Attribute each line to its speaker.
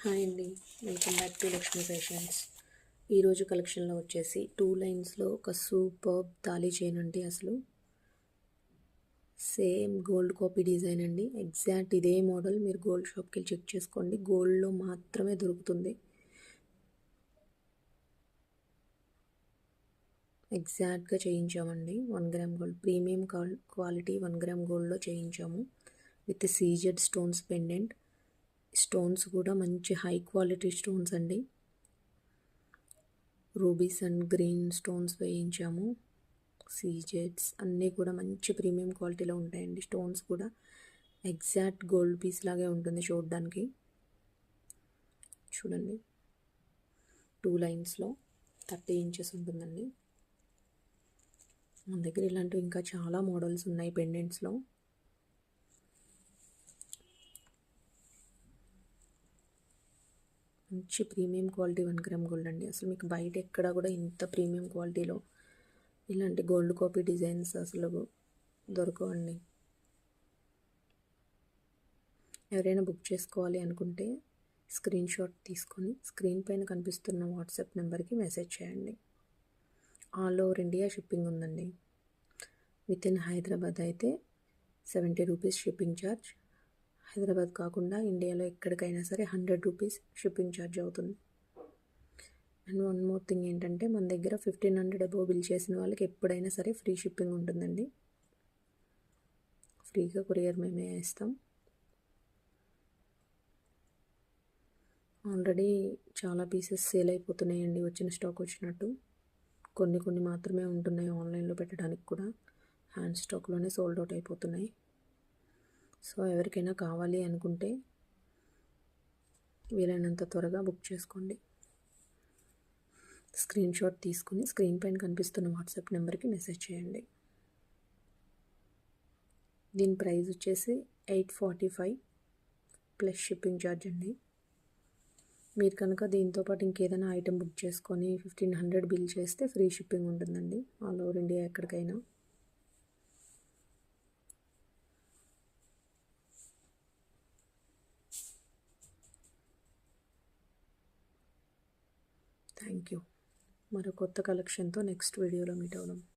Speaker 1: Hi అండి, welcome back to Lakshmi fashions. ఈరోజు కలెక్షన్లో వచ్చేసి 2 లైన్స్లో ఒక సూపర్ తాళీ చైన్ అండి. అసలు సేమ్ గోల్డ్ కాపీ డిజైన్ అండి. ఎగ్జాక్ట్ ఇదే మోడల్ మీరు గోల్డ్ షాప్కి వెళ్ళి చెక్ చేసుకోండి, గోల్డ్లో మాత్రమే దొరుకుతుంది. ఎగ్జాక్ట్గా చేయించామండి. 1 gram gold premium quality 1 gram గోల్డ్లో చేయించాము with CZ stones pendant. Stones కూడా మంచి హై క్వాలిటీ స్టోన్స్ అండి. రూబీస్ అండ్ గ్రీన్ స్టోన్స్ వేయించాము. సీజెడ్స్ అన్నీ కూడా మంచి ప్రీమియం క్వాలిటీలో ఉంటాయండి. స్టోన్స్ కూడా ఎగ్జాక్ట్ గోల్డ్ పీస్ లాగే ఉంటుంది చూడడానికి. చూడండి, 2 లైన్స్లో 30 ఇంచెస్ ఉంటుందండి. మన దగ్గర ఇలాంటివి ఇంకా చాలా మోడల్స్ ఉన్నాయి పెండెంట్స్లో. మంచి ప్రీమియం క్వాలిటీ 1 గ్రామ్ గోల్డ్ అండి. అసలు మీకు బయట ఎక్కడ కూడా ఇంత ప్రీమియం క్వాలిటీలో ఇలాంటి గోల్డ్ కాపీ డిజైన్స్ అసలు దొరకవండి. ఎవరైనా బుక్ చేసుకోవాలి అనుకుంటే స్క్రీన్ షాట్ తీసుకొని స్క్రీన్ పైన కనిపిస్తున్న వాట్సాప్ నెంబర్కి మెసేజ్ చేయండి. ఆల్ ఓవర్ ఇండియా షిప్పింగ్ ఉందండి. విత్ ఇన్ హైదరాబాద్ అయితే 70 రూపీస్ షిప్పింగ్ ఛార్జ్. హైదరాబాద్ కాకుండా ఇండియాలో ఎక్కడికైనా సరే 100 రూపీస్ షిప్పింగ్ ఛార్జ్ అవుతుంది. అండ్ వన్ మోర్ థింగ్ ఏంటంటే, మన దగ్గర 1500 అబోవ్ బిల్ చేసిన వాళ్ళకి ఎప్పుడైనా సరే ఫ్రీ షిప్పింగ్ ఉంటుందండి. ఫ్రీగా కొరియర్ మేమే ఇస్తాం. ఆల్రెడీ చాలా పీసెస్ సేల్ అయిపోతున్నాయండి, వచ్చిన స్టాక్ వచ్చినట్టు. కొన్ని మాత్రమే ఉంటున్నాయి ఆన్లైన్లో పెట్టడానికి కూడా. హ్యాండ్ స్టాక్లోనే సోల్డ్ అవుట్ అయిపోతున్నాయి. సో ఎవరికైనా కావాలి అనుకుంటే వీలైనంత త్వరగా బుక్ చేసుకోండి. స్క్రీన్ షాట్ తీసుకుని స్క్రీన్ పైన కనిపిస్తున్న వాట్సాప్ నెంబర్కి మెసేజ్ చేయండి. దీని ప్రైస్ వచ్చేసి 845 ప్లస్ షిప్పింగ్ ఛార్జ్ అండి. మీరు కనుక దీంతోపాటు ఇంకేదైనా ఐటెం బుక్ చేసుకొని 1500 బిల్ చేస్తే ఫ్రీ షిప్పింగ్ ఉంటుందండి ఆల్ ఓవర్ ఇండియా ఎక్కడికైనా. Thank you. మరో కొత్త కలెక్షన్తో నెక్స్ట్ వీడియోలో మీట్ అవుదాం.